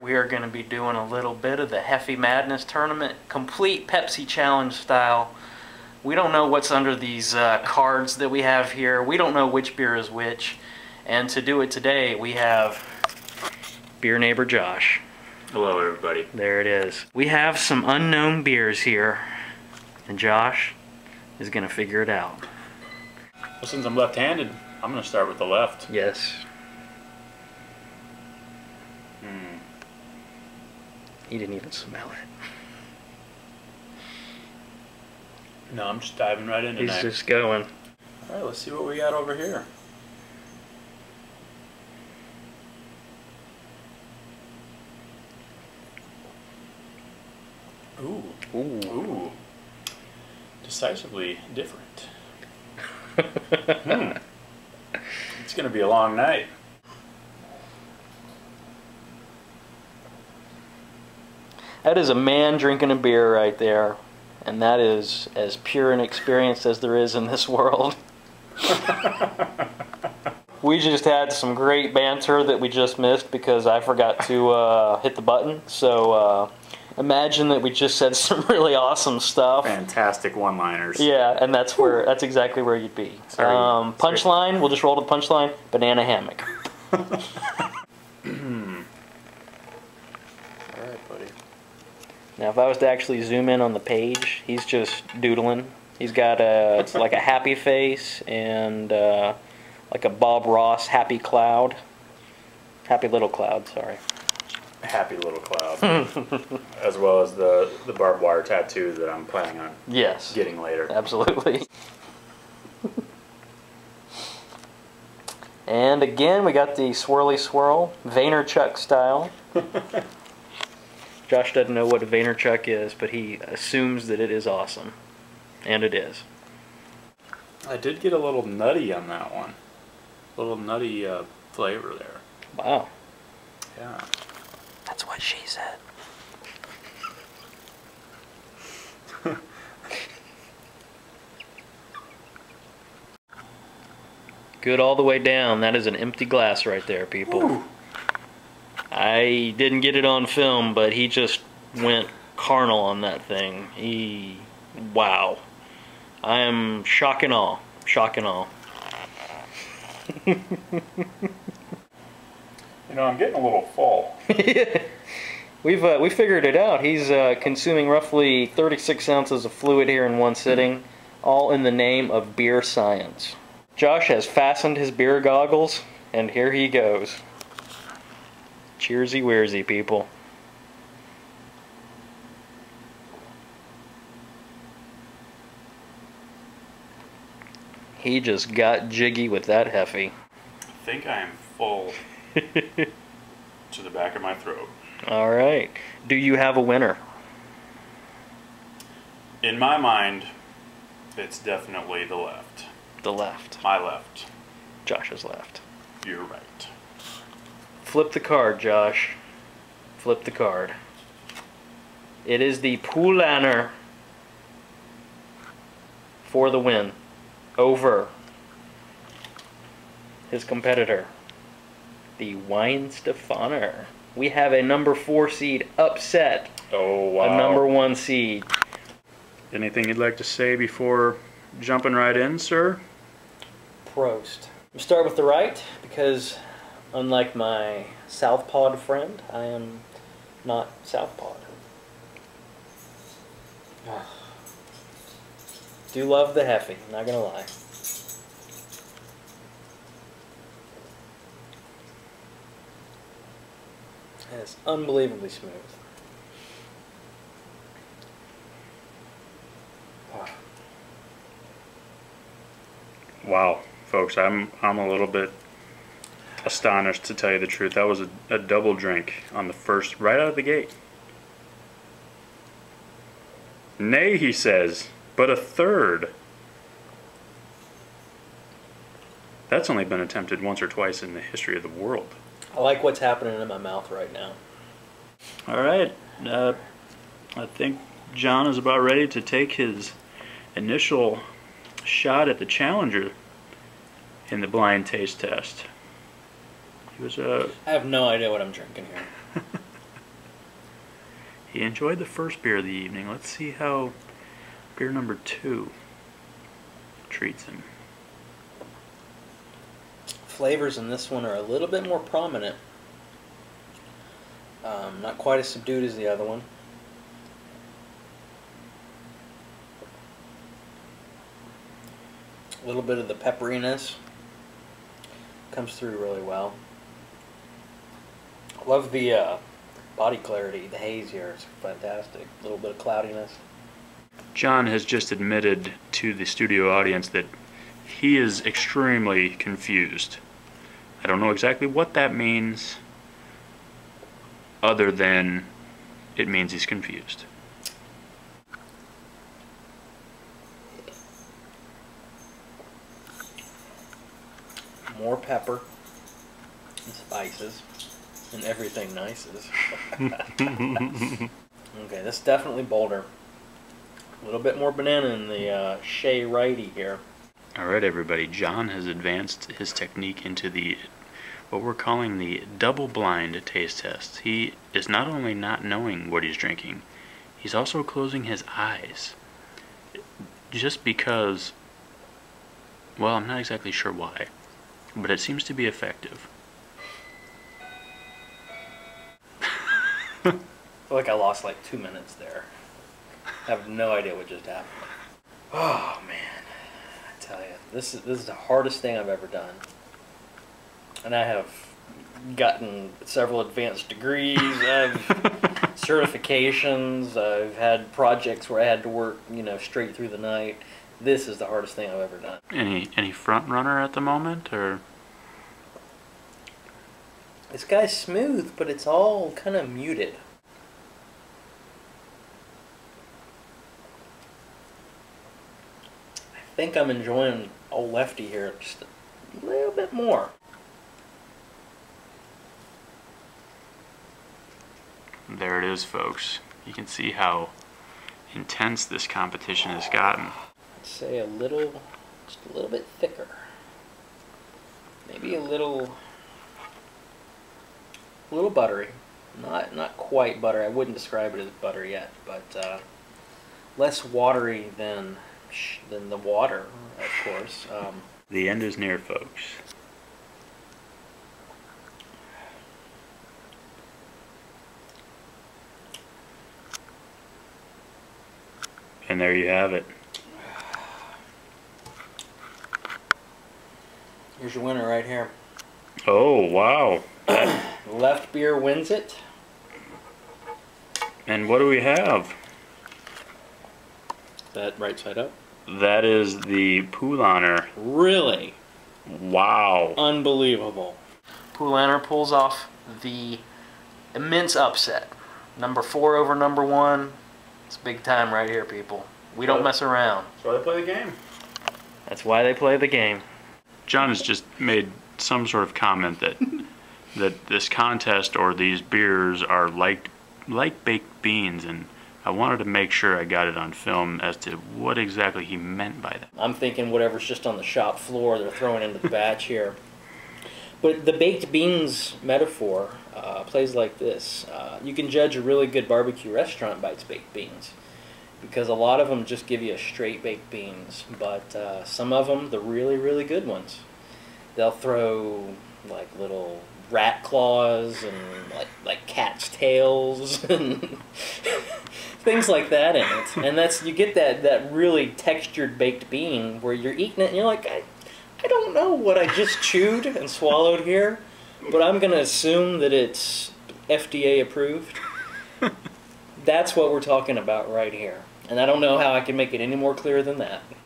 We are going to be doing a little bit of the Hefe Madness tournament, complete Pepsi challenge style. We don't know what's under these cards that we have here. We don't know which beer is which. And to do it today, we have beer neighbor Josh. Hello, everybody. There it is. We have some unknown beers here, and Josh is going to figure it out. Well, since I'm left-handed, I'm going to start with the left. Yes. He didn't even smell it. No, I'm just diving right into He's just going. All right, let's see what we got over here. Ooh. Ooh. Ooh. Decisively different. It's going to be a long night. That is a man drinking a beer right there, and that is as pure an experience as there is in this world. We just had some great banter that we just missed because I forgot to hit the button, so imagine that we just said some really awesome stuff. Fantastic one-liners. Yeah, and that's exactly where you'd be. Punchline, we'll just roll to the punchline, banana hammock. Now, if I was to actually zoom in on the page, he's just doodling. He's got it's like a happy face and like a Bob Ross happy cloud. Happy little cloud, sorry. Happy little cloud. As well as the barbed wire tattoo that I'm planning on getting later. Absolutely. And again, we got the swirly swirl, Vaynerchuk style. Josh doesn't know what a Vaynerchuk is, but he assumes that it is awesome. And it is. I did get a little nutty on that one. A little nutty flavor there. Wow. Yeah. That's what she said. Good all the way down. That is an empty glass right there, people. Ooh. I didn't get it on film, but he just went carnal on that thing. Wow. I am shock and awe. Shock and awe. You know, I'm getting a little full. We figured it out. He's consuming roughly 36 ounces of fluid here in one sitting, all in the name of beer science. Josh has fastened his beer goggles, and here he goes. Cheersy wearsy, people. He just got jiggy with that Hefe. I think I am full to the back of my throat. All right. Do you have a winner? In my mind, it's definitely the left. The left. My left. Josh's left. You're right. Flip the card, Josh. Flip the card. It is the Paulaner for the win over his competitor, the Weihenstephaner. We have a number 4 seed upset. Oh, wow. A number 1 seed. Anything you'd like to say before jumping right in, sir? Prost. We start with the right because, unlike my southpawed friend, I am not southpawed. Do love the Hefe, not gonna lie. And it's unbelievably smooth. Wow, folks, I'm a little bit astonished, to tell you the truth. That was a double drink on the first, right out of the gate. Nay, he says, but a third. That's only been attempted once or twice in the history of the world. I like what's happening in my mouth right now. All right, I think John is about ready to take his initial shot at the challenger in the blind taste test. He was I have no idea what I'm drinking here. He enjoyed the first beer of the evening. Let's see how beer number 2 treats him. Flavors in this one are a little bit more prominent. Not quite as subdued as the other one. A little bit of the pepperiness comes through really well. Love the body clarity, the haze here. It's fantastic. A little bit of cloudiness. John has just admitted to the studio audience that he is extremely confused. I don't know exactly what that means, other than it means he's confused. More pepper and spices and everything nices. Okay, this is definitely bolder. A little bit more banana in the Shea Righty here. Alright everybody, John has advanced his technique into the what we're calling the double-blind taste test. He is not only not knowing what he's drinking, he's also closing his eyes. Just because, well, I'm not exactly sure why, but it seems to be effective. I feel like I lost like 2 minutes there. I have no idea what just happened. Oh man, I tell you, this is the hardest thing I've ever done. And I have gotten several advanced degrees, I've certifications, I've had projects where I had to work, you know, straight through the night. This is the hardest thing I've ever done. Any front runner at the moment, or? This guy's smooth, but it's all kind of muted. I think I'm enjoying old Lefty here just a little bit more. There it is, folks. You can see how intense this competition has gotten. I'd say just a little bit thicker. Maybe a little buttery. Not quite butter. I wouldn't describe it as butter yet, but less watery than the water, of course. The end is near, folks. And there you have it. Here's your winner right here. Oh, wow. Left beer wins it. And what do we have? That right side up. That is the Paulaner. Really? Wow. Unbelievable. Paulaner pulls off the immense upset. Number 4 over number 1. It's big time right here, people. We don't mess around. That's why they play the game. That's why they play the game. John has just made some sort of comment that that this contest or these beers are like baked beans, and I wanted to make sure I got it on film as to what exactly he meant by that. I'm thinking whatever's just on the shop floor they're throwing into the batch here. But the baked beans metaphor plays like this. You can judge a really good barbecue restaurant by its baked beans, because a lot of them just give you a straight baked beans, but some of them, the really, really good ones, they'll throw like little rat claws and like cat's tails and things like that in it. And you get that really textured baked bean where you're eating it and you're like, I don't know what I just chewed and swallowed here, but I'm going to assume that it's FDA approved. That's what we're talking about right here. And I don't know how I can make it any more clear than that.